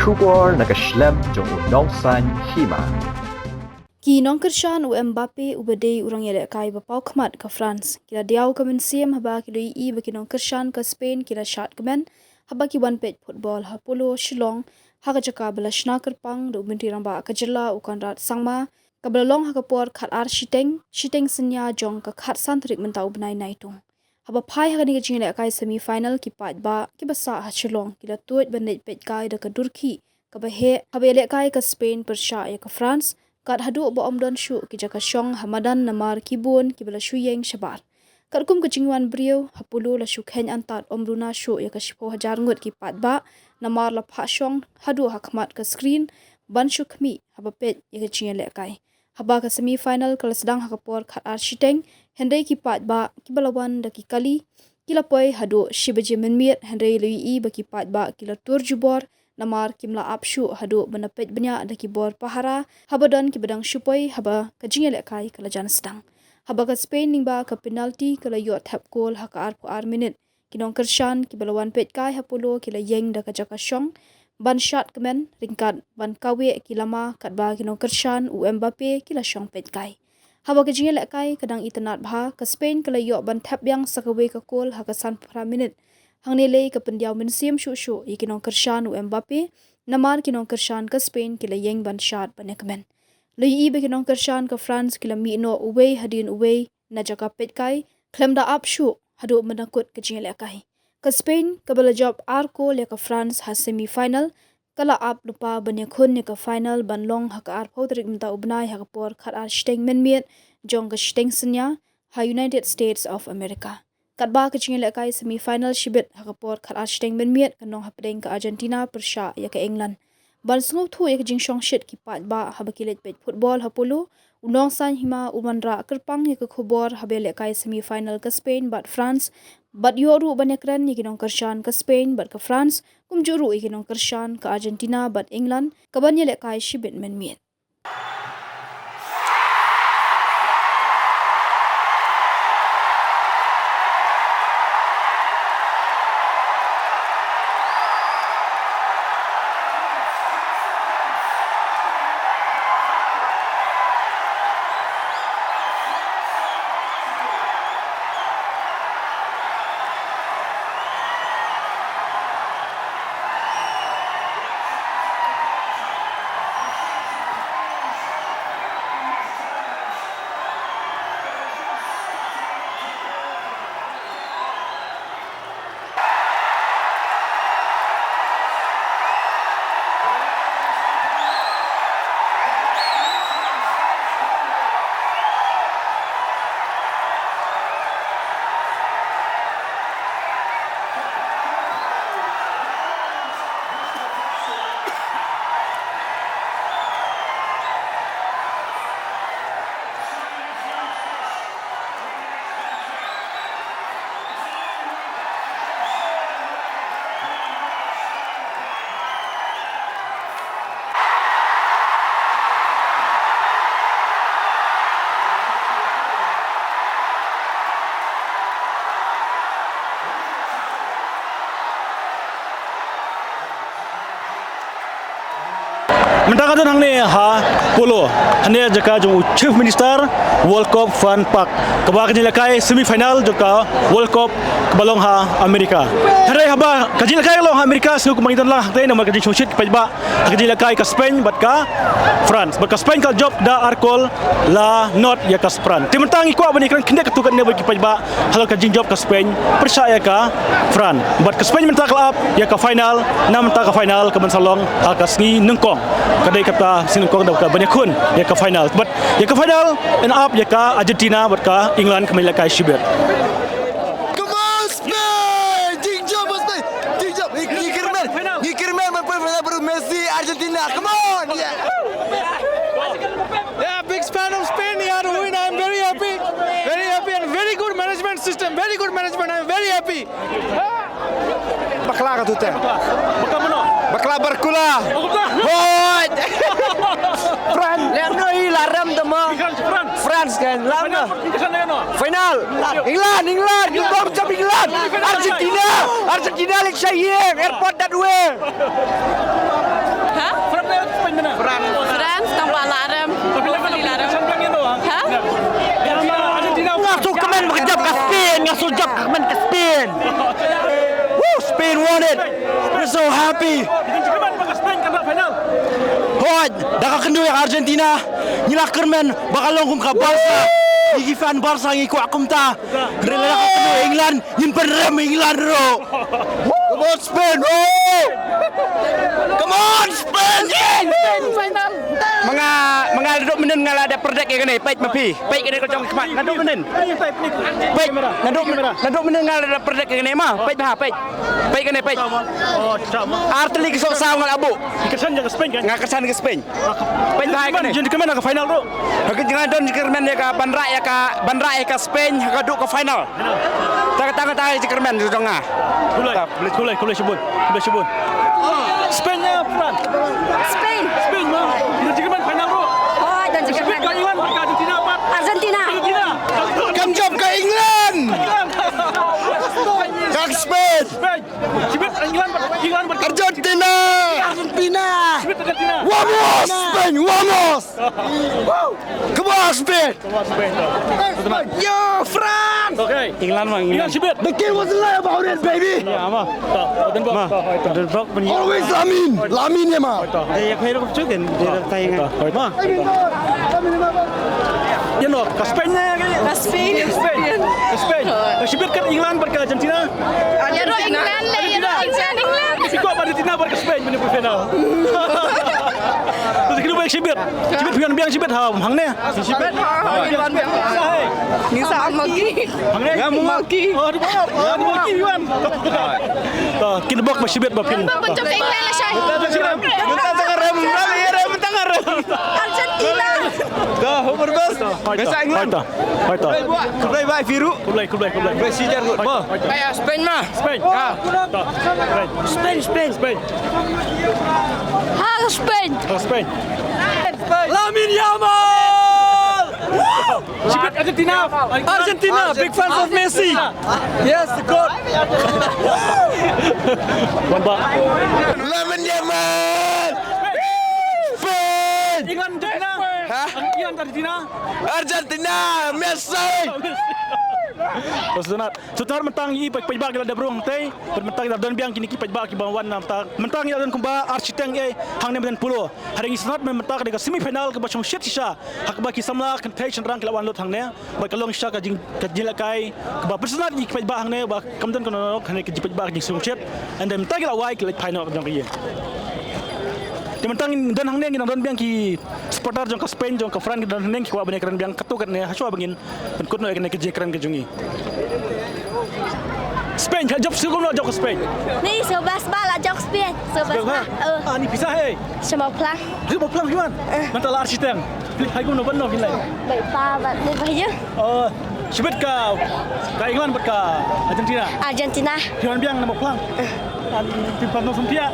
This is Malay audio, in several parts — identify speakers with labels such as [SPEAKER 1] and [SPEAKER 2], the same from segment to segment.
[SPEAKER 1] Shubor nakaslem jong Nongkyrshan Hima.
[SPEAKER 2] Ki Nongkyrshan u Mbappe u bedei urang yelek kai bapau khmat ke France. Kila Diaw kemen siem haba kilo ii bagi Nongkyrshan ke Spain kila Shad kemen haba ki one page football ha Polo Shillong ha ka jaka bela snaker pang do binti ramba ka jela u kan rat sangma ka belong ha ka por khat ar shiteng senya jong ka khat santrik mentau benai naitung. Haba phai ha ni ka jing kai semi final ki pat ba ki basa ha Shillong kila tuit benet pet kai da ka Turki ka ba he haba yelek kai ka Spain persha ya ka France kat hadu ba omdon shu ki jaka shong hamadan namar kibun ki bela shuyeng shabar kat kum ka jingwan brio hapulu la shu khen antat omruna shu ya ka shipo hajar ngut ki pat ba namar la pha shong hadu hakmat ka screen ban shu khmi haba pet ya ka chin le kai haba ka semi final kala sedang hakapor khat ar shiteng hendai ki pat ba ki balawan da ki kali kila poi hadu shibaje menmiet hendai lui i ba ki pat ba kila tur jubor namar kimla apshu hadu benapet benya da ki bor pahara habadan ki bedang shupoi haba ka jingele kai kala jan sedang haba ka Spain ningba ka penalty kala yo thap goal ha ka ar minute ki Nongkyrshan ki balawan pet kai hapolo kila yeng da ka jaka shong ban shot kemen ringkat ban kawe ki lama kat ba ki Nongkyrshan u Mbappe kila shong pet kai haba ka jingele kai kadang itanat bha ka Spain kala yo ban thap yang sakawe ka goal ha ka san pra minute hangnele ka pendiaw min sim shu ki Nongkyrshan u Mbappe namar ki Nongkyrshan ka Spain kila yeng ban shot banekmen lui i be ki Nongkyrshan ka France kila mi no away hadin away na jaka pet kai klemda up shu hadu menakut ka jingele kai ka Spain ka bala job arko le ka France ha semi final kala up lupa banyakhun ne ka final banlong ha ka ar phautrik mta ubnai ha ka por khat ar shteng menmiet jong ka shteng senya ha United States of America katba ka jingele kai semi final Shibit ha ka por khat ar shteng menmiet ka nong ha pedeng ka Argentina persha ya ka England ban sngau thu ya ka jing shong shit ki pat ba ha ba kilet pet football ha Polo Nongkyrshan Hima umanra kerpang ya ka khobor ha bele kai semi final ka Spain bat France bat yoru banekran ni ki Nongkyrshan ka Spain bat ka France kumjuru ki Nongkyrshan ka Argentina bat England ka ban yele kai Shibit menmiet
[SPEAKER 3] Mentang hang ni ha Polo hanya jaka jong Chief Minister World Cup Fun Park kebak ni lakai semi final jaka World Cup kebalong ha Amerika. Hari haba kajil lakai long Amerika su kumangitan lah tai nama kajil shit pajba kajil lakai ka Spain bat ka France bat ka Spain ka job da arkol la not ya ka Spain. Timentang ikwa bani kan kende ketukan ne bagi pajba hal kajil job ka Spain percaya ka France bat ka Spain mentak up ya ka final nam ta ka final ke salong hal ka sngi nengkong kadai kata sinengkong da ka banyakhun ya ka final but ya ka final and up ya ka Argentina bat ka England kembali kai Shibit.
[SPEAKER 4] Come on Spain! Jing job Spain! Jing job! Ngikirman baru Messi Argentina. Come on!
[SPEAKER 5] Yeah, big fan of Spain. Yeah, to win. I'm very happy. Very happy and very good management system. Very good management. I'm very happy.
[SPEAKER 4] Bakla ka tuta.
[SPEAKER 3] Bakla mana?
[SPEAKER 4] Bakla berkula. Hoi! Fran, yang no ilaram tama. France kan, lama. Final. England. You go to England. Argentina. Like saying airport that way. ngasol jak man ke Spain. Woo, Spain won it. We're so happy.
[SPEAKER 3] Jerman baka Spain kan final.
[SPEAKER 4] Hoi, dah kendu yang Argentina. Nyilah kermen bakal longkum ke Barca. Gigi fan Barca ngi ku akum ta. Rela ka kendu England, nyimpen rem England ro. Come on Spain. Come on Spain. Final. Mga duduk menen ngala ada perdek ke ni. Pait mapi. Pait ke ni ko jong kemat. Ngaduk menen. Pait. Ngaduk menen ngala ada perdek ke ni mah. Pait bah pait. Pait ke ni pait.
[SPEAKER 3] Oh, sama.
[SPEAKER 4] Arteli ke sok saw ngal abu.
[SPEAKER 3] Kesan jaga Spain kan.
[SPEAKER 4] Ngakesan ke Spain. Pait bah ke ni.
[SPEAKER 3] Jadi kemana ke final tu?
[SPEAKER 4] Hak jangan don kermen ya ka banra ya ka Spain hak duk ke final. Tang kermen tu dong ah.
[SPEAKER 3] Kulai sebut. Spain ya France.
[SPEAKER 6] Spain.
[SPEAKER 3] Spain mah. Kita Jerman final tu.
[SPEAKER 6] Oh, dan juga
[SPEAKER 3] Shibit ke England ke Argentina apa?
[SPEAKER 6] Argentina.
[SPEAKER 4] Kam job ke England. Kak Spain.
[SPEAKER 3] Shibit England
[SPEAKER 4] Argentina.
[SPEAKER 3] Shibit Argentina.
[SPEAKER 4] Vamos Spain, vamos. Come on Spain. Yo France.
[SPEAKER 3] Okay. England Shibit.
[SPEAKER 4] The kid was lie about it baby.
[SPEAKER 3] Ya mah. Dan bok.
[SPEAKER 4] Always Lamin ya mah.
[SPEAKER 3] Ya no, ke Spain nya ke? Ke Spain. Shibit kan England ke Argentina.
[SPEAKER 6] Ya ro England le, ya ro England.
[SPEAKER 3] Iko Argentina ke Spain menuju final. Terus kita baik Shibit. Shibit biang Shibit hang ne. Shibit.
[SPEAKER 6] Ni sama lagi.
[SPEAKER 3] Hang ne. Ya maki. Oh, di maki Yuan. Kita bok Shibit bapin.
[SPEAKER 6] Macam England lah Syah. Argentina.
[SPEAKER 4] Dah, umur bas. Biasa England.
[SPEAKER 3] Hoita.
[SPEAKER 4] Kublai bai Firu.
[SPEAKER 3] Kublai.
[SPEAKER 4] Kublai sijar gut. Kayak Spain mah.
[SPEAKER 3] Spain. Spain.
[SPEAKER 6] Ha, Spain.
[SPEAKER 3] Spain.
[SPEAKER 4] Lamin Yamal.
[SPEAKER 3] Shibit Argentina.
[SPEAKER 4] Big fans of Messi. Yes, the God.
[SPEAKER 3] Wamba.
[SPEAKER 4] Lamin Yamal. Spain.
[SPEAKER 3] England Argentina.
[SPEAKER 4] Hah?
[SPEAKER 3] England Argentina.
[SPEAKER 4] Argentina, Messi.
[SPEAKER 3] Sunat. Sutar mentang i pajbak kita berung teh, mentang kita dan biang kini ki pajbak ki bangwan mentang kita dan kumba architeng hang ne dan Polo. Hari ini sunat mentang dekat semifinal ke bacung shit sisa. Hak baki samla contention rang kelawan lot hang ne. Ba kalong sha ka jing kajilakai ke ba personat ki pajbak hang ne ba kamdan kono hang ne ki pajbak jing sung shit and then mentang kita wai ki final jang ki. Mentang dan hang ne ngi dan biang ki supporter jong ka Spain jong ka France dan hang ne ki wa bane kran biang katukan ne haswa bangin kut no ne ki jekran ke jungi. Spain, job sukum lo job ke Spain.
[SPEAKER 6] Ni sebas bala jok Spain. Sebas bala.
[SPEAKER 3] Ni pisah hey.
[SPEAKER 6] Semua pelang.
[SPEAKER 3] Dia mau pulang gimana? Mental architeng. Hai gum no ban no gilai.
[SPEAKER 6] Baik pa, ni bahaya.
[SPEAKER 3] Oh, Shibit ka England ka Argentina.
[SPEAKER 6] Argentina.
[SPEAKER 3] Jangan biang nama pulang. Tim pano sumpia.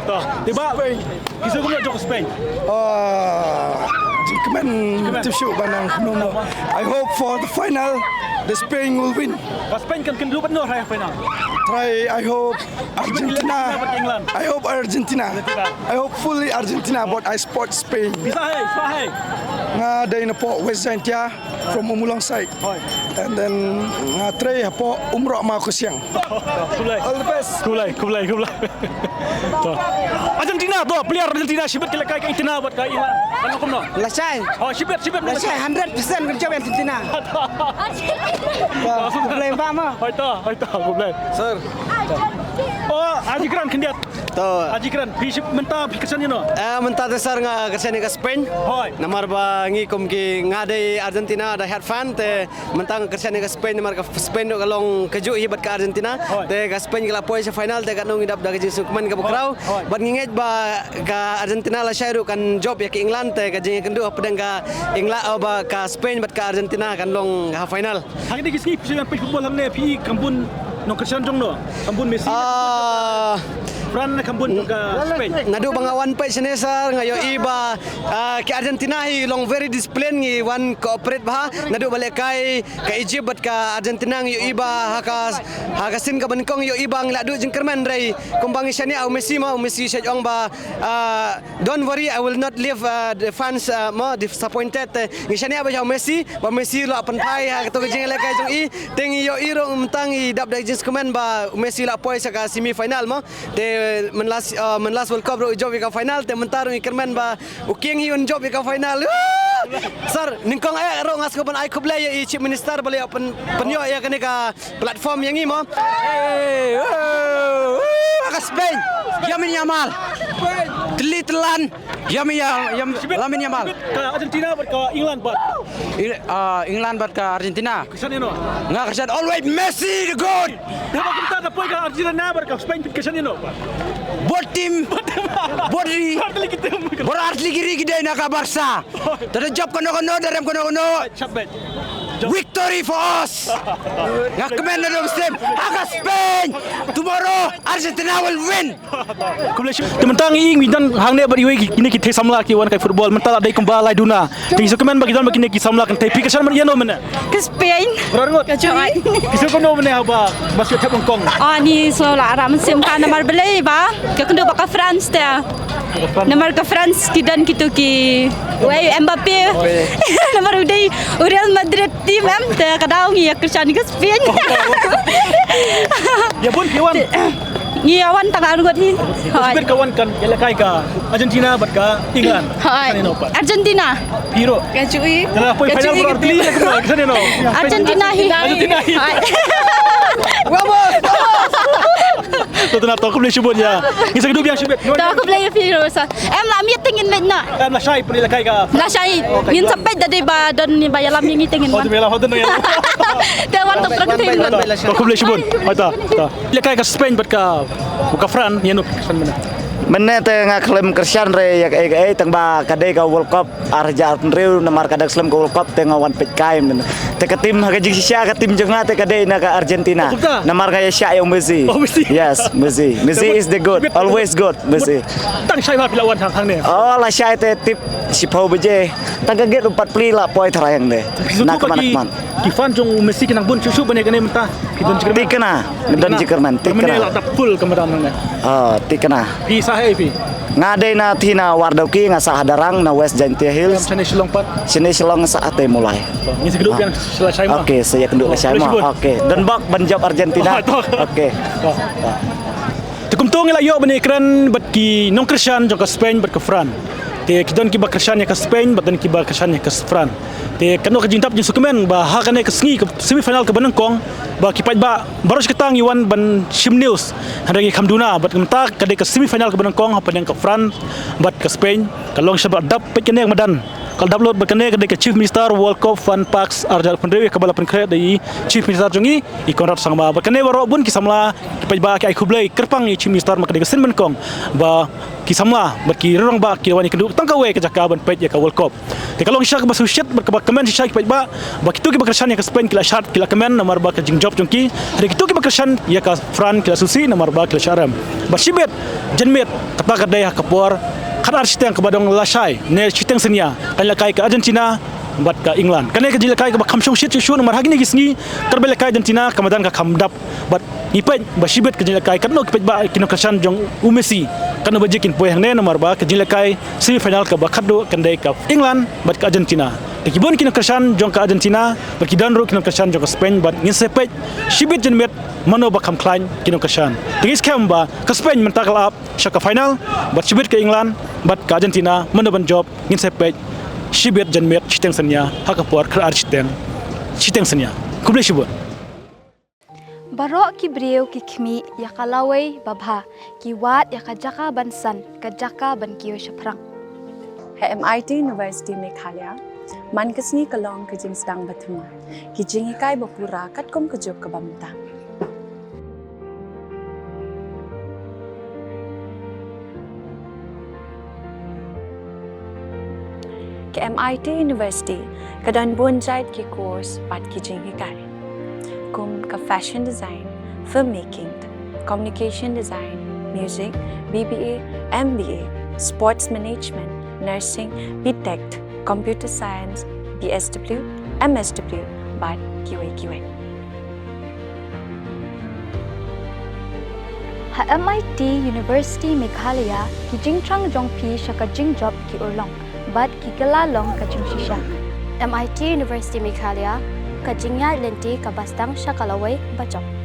[SPEAKER 3] Toh, tiba kisah gum lo job ke Spain.
[SPEAKER 7] Jikaman to show banang no. I hope for the final the Spain will win.
[SPEAKER 3] Spain kan dulu ban no final.
[SPEAKER 7] I hope Argentina.
[SPEAKER 3] England.
[SPEAKER 7] I hope Argentina. I hope fully Argentina, but I support Spain.
[SPEAKER 3] Bisa hey.
[SPEAKER 7] Nga day na po West Zantia from Umulang side. And then nga try po umrah mga kusyang. All the best.
[SPEAKER 3] Kulai. Toh. Argentina tu, player Argentina Shibit kila kai Argentina buat kai England. Kan hukum no.
[SPEAKER 8] Lasai.
[SPEAKER 3] Oh, Shibit.
[SPEAKER 8] Lasai 100% kerja Argentina. Boleh faham?
[SPEAKER 3] Hoita, boleh.
[SPEAKER 4] Sir.
[SPEAKER 3] Oh, Ajikran kendiat.
[SPEAKER 4] To.
[SPEAKER 3] Ajikran, pisip mentah pikesan no.
[SPEAKER 4] Mentah dasar nga kesini ke Spain.
[SPEAKER 3] Hoi.
[SPEAKER 4] Namar ba ngi kum ki ngadai Argentina ada head fan te mentang kesini ke Spain namar ke Spain do kalong keju hibat ke Argentina te ke Spain kala poin se final te kanong idap daga jing sukuman ke bukrau bat nginget ba ke Argentina la syairu kan job ya ke England te ke jing kendu pedang ke England ba ke Spain bat ke Argentina kan long ha final.
[SPEAKER 3] Hari ni kisah football hamne pi kampun Nongkyrshan jong no. Kampun Messi. Fran na kambun ke Spain.
[SPEAKER 4] Ngadu bangawan pa senesa ngayo iba ke Argentina hi long very discipline ngi wan cooperate bah ngadu balik kai ke Egypt bat ka Argentina ngayo iba haka sin ka bankong yo iba ngla du jengkerman rai kumbang syani au Messi syajong ba don't worry I will not leave the fans more disappointed ngi syani ba Messi lo apan pai ha to jeng le kai jong i teng yo iro mentang i dap dai jengkerman ba Messi la poi sa ka semi final mo te menlas World Cup ro job ka final te mentar ngi kerman ba uking hi un job ka final sir ningkong ay ro ngas ko ban ay kublay i chief minister bali open penyo ya kene ka platform yang i mo ka Spain Yamin Yamal telan Lamin Yamal
[SPEAKER 3] Ke Argentina bat ke England bat.
[SPEAKER 8] England bat ke Argentina.
[SPEAKER 3] Kesan ino.
[SPEAKER 8] Nga kersan always Messi the goat.
[SPEAKER 3] Dapat kita dapat ke Argentina bat ke Spain kesan ino.
[SPEAKER 8] Buat tim berarti kiri kita nak Barca. Terjawab kono dalam kono.
[SPEAKER 3] Shibit.
[SPEAKER 8] Victory for us. Nga kemen dalam Spain. Aga Spain. Tomorrow Argentina will win.
[SPEAKER 3] Tementang ing widan hangne bari we kini kita samla ki wan kai football mental adai kembali duna. Tinggi sukemen bagi dan bagi ki samla kan tapi kesan man yano mana.
[SPEAKER 9] Ke Spain.
[SPEAKER 3] Berangot.
[SPEAKER 9] Kacui.
[SPEAKER 3] Kisu kono mana apa basket Hong Kong.
[SPEAKER 9] Ni so la ram sim kan nomor belai ba. Ke kendo baka France ta. Nomor ke France kidan kitu ki. Wei Mbappe. Nomor udai Real Madrid tim am ta kadau ngi kersan ke Spain.
[SPEAKER 3] Ya pun kiwan.
[SPEAKER 9] Ni awan tangan got ni.
[SPEAKER 3] Shibit kawan kan yala kai ka Argentina bat ka England.
[SPEAKER 9] Argentina.
[SPEAKER 3] Piro.
[SPEAKER 9] Kacui.
[SPEAKER 3] Kalau apa final berarti kesan ino.
[SPEAKER 9] Argentina hi.
[SPEAKER 8] Vamos.
[SPEAKER 3] Tu nak tahu aku boleh sebut ya. Ni segitu biang Shibit.
[SPEAKER 9] Tahu aku beli video sa. Lah meeting in midna.
[SPEAKER 3] Lah syai pun yala kai ka.
[SPEAKER 9] Lah syai. Ngin sampai dari ba dan ni ba yalam yang meeting in.
[SPEAKER 3] Oh, tu bela hodan ya.
[SPEAKER 9] Tewan tu pergi.
[SPEAKER 3] Aku boleh sebut. Mata. Yala kai ka Spain bat ka buka Fran yano kesan mana.
[SPEAKER 10] Mene te ngaklem kersian re yak teng ba kadai ka World Cup Argentina riu namar kadak slam ka World Cup te ngawan pet kai men te ka tim ha jing sia ka tim jenga te kadai na ka Argentina namar ka sia yang Messi. Yes Messi is the good always good Messi
[SPEAKER 3] tang syai ba pilawan hang ne.
[SPEAKER 10] Oh la sia te tip si pau beje tang ka get 4 pli la poi tharayang de na ka man
[SPEAKER 3] ki fan jong Messi kinang bun susu bane kene mentah kita
[SPEAKER 10] ti kana dan jikerman ti kana
[SPEAKER 3] la full kemedan ne.
[SPEAKER 10] Ti kana
[SPEAKER 3] Pi sahe pi.
[SPEAKER 10] Ngadai na tina wardauki ngasa hadarang na West Jantia Hills.
[SPEAKER 3] Sini Silong pat.
[SPEAKER 10] Sini Silong saat mulai.
[SPEAKER 3] Ni segitu yang selesai mah.
[SPEAKER 10] Okey, saya kenduk selesai mah. Okey. Dan bak banjab Argentina. Okey.
[SPEAKER 3] Tukum tong ila yo bani kran bat ki Nongkyrshan jong ka Spain bat ka Fran. Te kidon ki ba Nongkyrshan ya ka Spain bat dan ki ba Nongkyrshan ya ka Fran. Te kanu ka jintap jing sukemen ba ha kane ka sngi ka semifinal ka Banangkong ba ki ba baru seketang iwan ban Shim News handagi kamduna bat kemta kade ka semifinal ka Banangkong ha padang ka Fran bat ka Spain ka long shot dap pet kane madan kal download ba kane kade ka Chief Minister World Cup Fun Parks Arjal Pendrewi ka bala penkre dai Chief Minister jongi i konrat sang ba kane waro bun ki samla ki ba ki ai kublai kerpang i Chief Minister makade ka Sin Banangkong ba ki samla bat ki rong ba ki wani keduk tangka we ka jaka ban pet ya ka World Cup te kalong syak ba susyet ba kemen syak ba kitu ki ba Nongkyrshan ya ka Spain kila Shad kila kemen nomor ba ka jing job jongki hari kitu ki ba Nongkyrshan ya ka Fran kila susi nomor ba kila Sharam ba Shibit jenmet kata kadai ha kapor kan arsitek ka badong lasai ne chiteng senia kala kai ka Argentina bat ka England kane ka jila kai ka ba kamshong shit shu nomor hagini gisngi karbele kai Argentina kamadan ka kamdap bat ipet ba Shibit ka jila kai kan no ba Nongkyrshan jong Messi kan ba jikin poe hang ne nomor ba ka jila kai semifinal ka ba khaddo kandai ka England bat ka Argentina kibon Nongkyrshan jong ka Argentina berkidan ro Nongkyrshan jong ka Spain bat ngin sepet Shibit jenmet mano ba kam klain Nongkyrshan tingis kem ba ka Spain mentakal up syaka final bat Shibit ka England bat ka Argentina mano ban job ngin sepet Shibit jenmet chiteng senya hakapor kra architeng chiteng senya kuble shibot
[SPEAKER 2] Barok ki breu ki khmi ya kalawai babha ki wat ya kajaka bansan kajaka ban kiyo shaprang
[SPEAKER 11] MIT University Meghalaya man kesni kalong ke jing sedang batuma ki jing ikai bapura katkom kejuk ke bamta ke MIT University kadan bunjait ki course pat ki jing ikai kum ka fashion design filmmaking communication design Music, BBA, MBA, Sports Management, Nursing, BTech, Computer Science, BSW, MSW, but QA.
[SPEAKER 6] Ha MIT University Meghalaya ki jingtrang jongpi shaka jingjop ki urlong but ki galalong ka jingshisha. MIT University Meghalaya ka jingya lenti ka bastang shakalaway bachok.